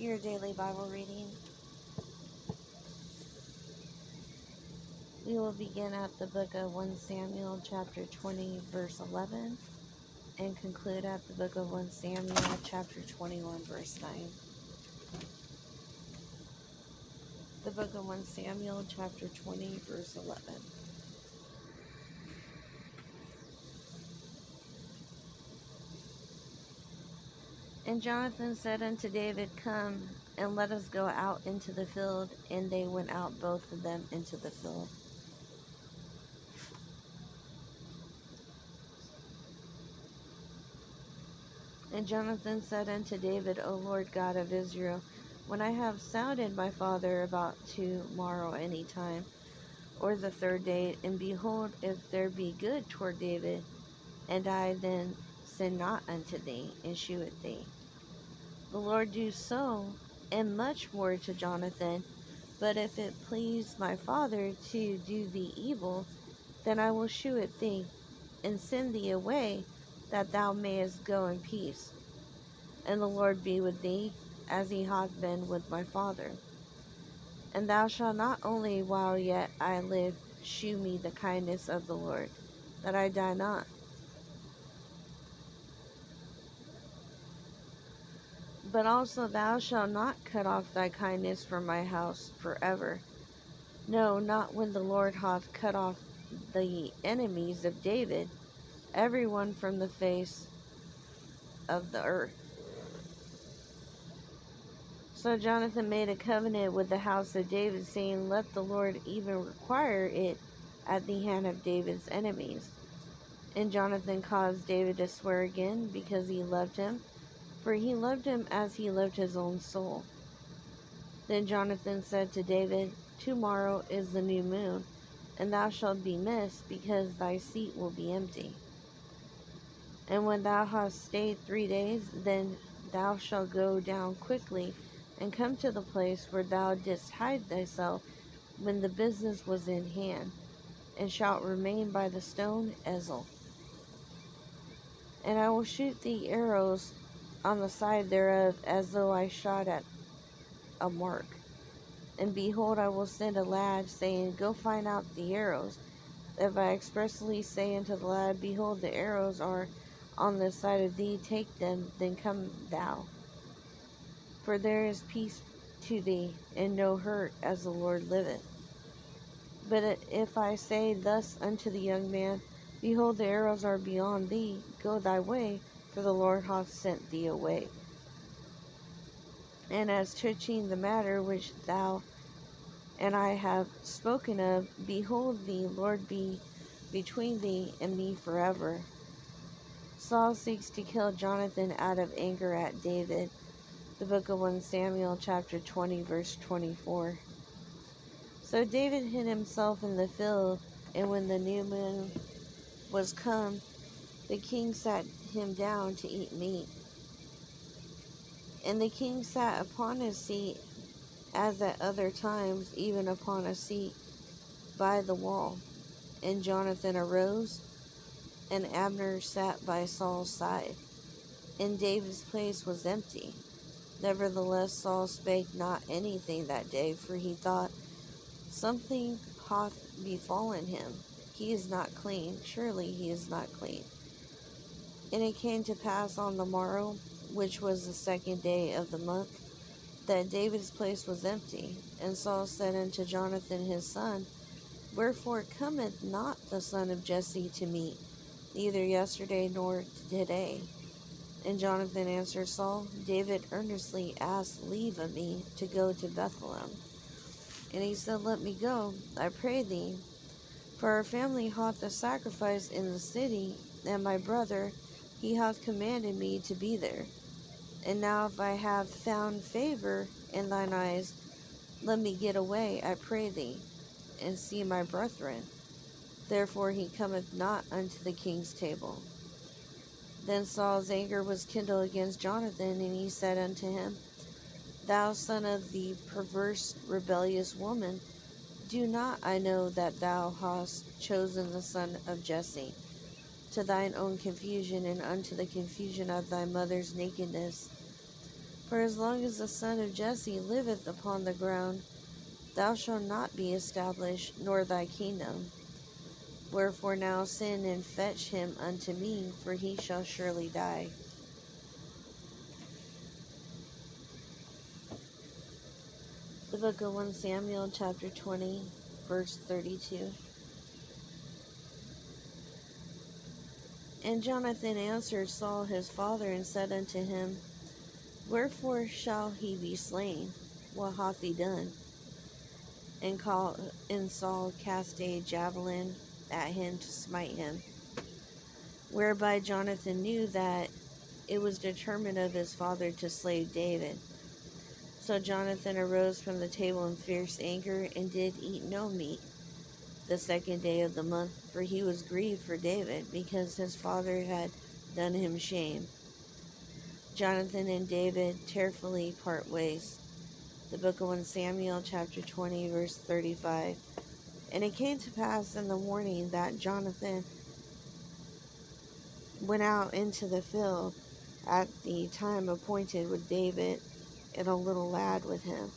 Your daily Bible reading. We will begin at the book of 1 Samuel chapter 20 verse 11 and conclude at the book of 1 Samuel chapter 21 verse 9. The book of 1 Samuel chapter 20 verse 11. And Jonathan said unto David, Come, and let us go out into the field. And they went out both of them into the field. And Jonathan said unto David, O Lord God of Israel, when I have sounded my father about tomorrow any time, or the third day, and behold, if there be good toward David, and I then sin not unto thee, and shew it thee. The Lord do so, and much more to Jonathan. But if it please my father to do thee evil, then I will shew it thee, and send thee away, that thou mayest go in peace. And the Lord be with thee, as he hath been with my father. And thou shalt not only while yet I live shew me the kindness of the Lord, that I die not. But also thou shalt not cut off thy kindness from my house forever. No, not when the Lord hath cut off the enemies of David, every one from the face of the earth. So Jonathan made a covenant with the house of David, saying, Let the Lord even require it at the hand of David's enemies. And Jonathan caused David to swear again, because he loved him, for he loved him as he loved his own soul. Then Jonathan said to David, Tomorrow is the new moon, and thou shalt be missed, because thy seat will be empty. And when thou hast stayed 3 days, then thou shalt go down quickly, and come to the place where thou didst hide thyself when the business was in hand, and shalt remain by the stone Ezel. And I will shoot thee arrows on the side thereof, as though I shot at a mark. And behold, I will send a lad, saying, Go find out the arrows. If I expressly say unto the lad, Behold, the arrows are on this side of thee, take them, then come thou. For there is peace to thee, and no hurt, as the Lord liveth. But if I say thus unto the young man, Behold, the arrows are beyond thee, go thy way, for the Lord hath sent thee away. And as touching the matter which thou and I have spoken of, behold, the Lord be between thee and me forever. Saul seeks to kill Jonathan out of anger at David. The book of 1 Samuel chapter 20 verse 24. So David hid himself in the field, and when the new moon was come, the king sat him down to eat meat. And the king sat upon his seat, as at other times, even upon a seat by the wall. And Jonathan arose, and Abner sat by Saul's side, and David's place was empty. Nevertheless Saul spake not anything that day, for he thought, Something hath befallen him. He is not clean, surely he is not clean. And it came to pass on the morrow, which was the 2nd day of the month, that David's place was empty. And Saul said unto Jonathan his son, Wherefore cometh not the son of Jesse to meat, neither yesterday nor today? And Jonathan answered Saul, David earnestly asked leave of me to go to Bethlehem. And he said, Let me go, I pray thee, for our family hath a sacrifice in the city, and my brother, he hath commanded me to be there. And now if I have found favor in thine eyes, let me get away, I pray thee, and see my brethren. Therefore he cometh not unto the king's table. Then Saul's anger was kindled against Jonathan, and he said unto him, Thou son of the perverse, rebellious woman, do not I know that thou hast chosen the son of Jesse, to thine own confusion and unto the confusion of thy mother's nakedness? For as long as the son of Jesse liveth upon the ground, thou shalt not be established, nor thy kingdom. Wherefore now send and fetch him unto me, for he shall surely die. The book of 1 Samuel, chapter 20, verse 32. And Jonathan answered Saul his father, and said unto him, Wherefore shall he be slain? What hath he done? And Saul cast a javelin at him to smite him. Whereby Jonathan knew that it was determined of his father to slay David. So Jonathan arose from the table in fierce anger, and did eat no meat the second day of the month, for he was grieved for David, because his father had done him shame. Jonathan and David tearfully part ways. The book of 1 Samuel, chapter 20, verse 35. And it came to pass in the morning that Jonathan went out into the field at the time appointed with David, and a little lad with him.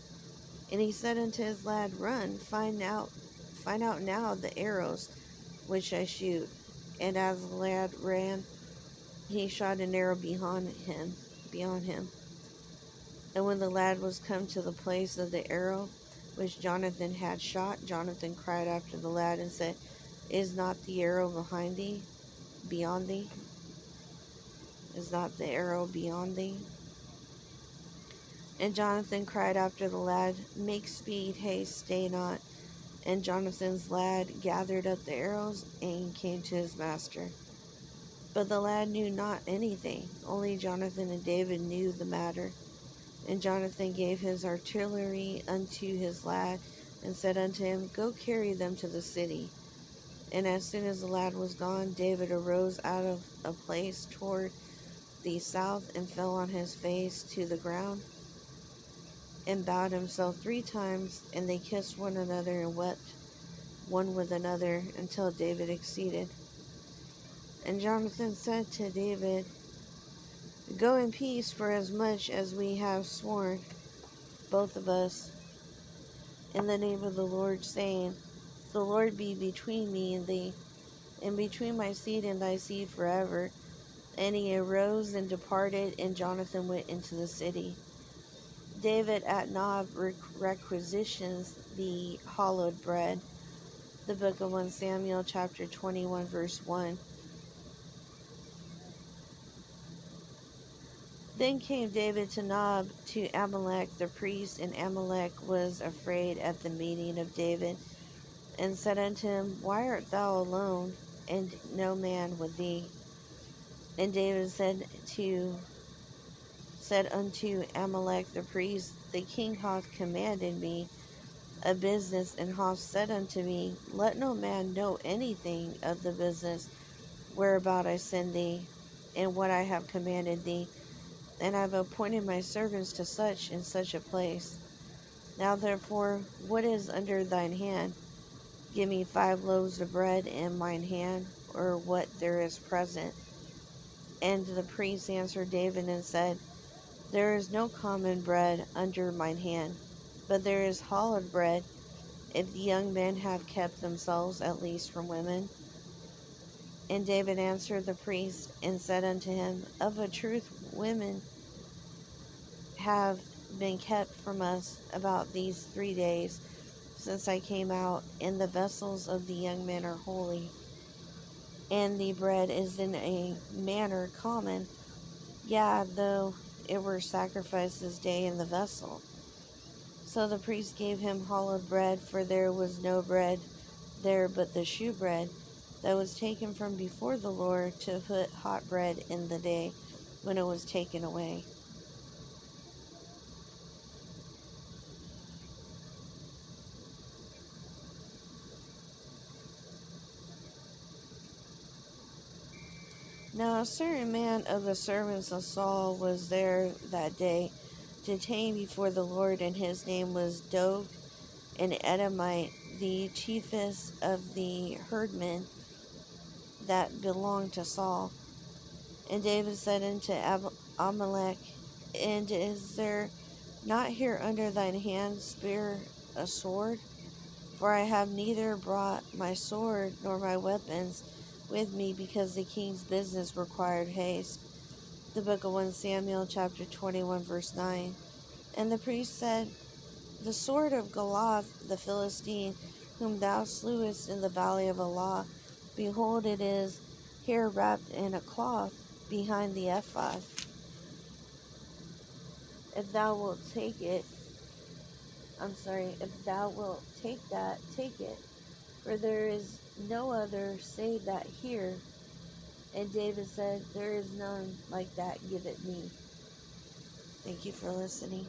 And he said unto his lad, Run, find out now the arrows which I shoot. And as the lad ran, he shot an arrow beyond him. And when the lad was come to the place of the arrow which Jonathan had shot, Jonathan cried after the lad and said, Is not the arrow beyond thee? Is not the arrow beyond thee? And Jonathan cried after the lad, Make speed, haste, stay not. And Jonathan's lad gathered up the arrows and came to his master. But the lad knew not anything, only Jonathan and David knew the matter. And Jonathan gave his artillery unto his lad, and said unto him, Go carry them to the city. And as soon as the lad was gone, David arose out of a place toward the south, and fell on his face to the ground, and bowed himself 3 times, and they kissed one another, and wept one with another, until David exceeded. And Jonathan said to David, Go in peace, for as much as we have sworn, both of us, in the name of the Lord, saying, The Lord be between me and thee, and between my seed and thy seed forever. And he arose and departed, and Jonathan went into the city. David at Nob requisitions the hallowed bread. The book of 1 Samuel, chapter 21, verse 1. Then came David to Nob to Amalek the priest, and Amalek was afraid at the meeting of David, and said unto him, Why art thou alone, and no man with thee? And David said unto Amalek the priest, The king hath commanded me a business, and hath said unto me, Let no man know anything of the business whereabout I send thee, and what I have commanded thee. And I have appointed my servants to such and such a place. Now therefore, what is under thine hand? Give me 5 loaves of bread in mine hand, or what there is present. And the priest answered David and said, There is no common bread under mine hand, but there is hallowed bread, if the young men have kept themselves at least from women. And David answered the priest and said unto him, Of a truth, women have been kept from us about these 3 days since I came out, and the vessels of the young men are holy, and the bread is in a manner common, yea, though it were sacrificed this day in the vessel. So the priest gave him hallowed bread, for there was no bread there but the shewbread that was taken from before the Lord, to put hot bread in the day when it was taken away. Now a certain man of the servants of Saul was there that day, detained before the Lord, and his name was Doeg, an Edomite, the chiefest of the herdmen that belonged to Saul. And David said unto Amalek, And is there not here under thine hand spear a sword? For I have neither brought my sword nor my weapons with me, because the king's business required haste. The book of 1 Samuel, chapter 21, verse 9. And the priest said, The sword of Goliath the Philistine, whom thou slewest in the valley of Elah, behold, it is here wrapped in a cloth behind the ephod. If thou wilt take it, if thou wilt take that, take it, for there is no other save that here. And David said, There is none like that, give it me. Thank you for listening.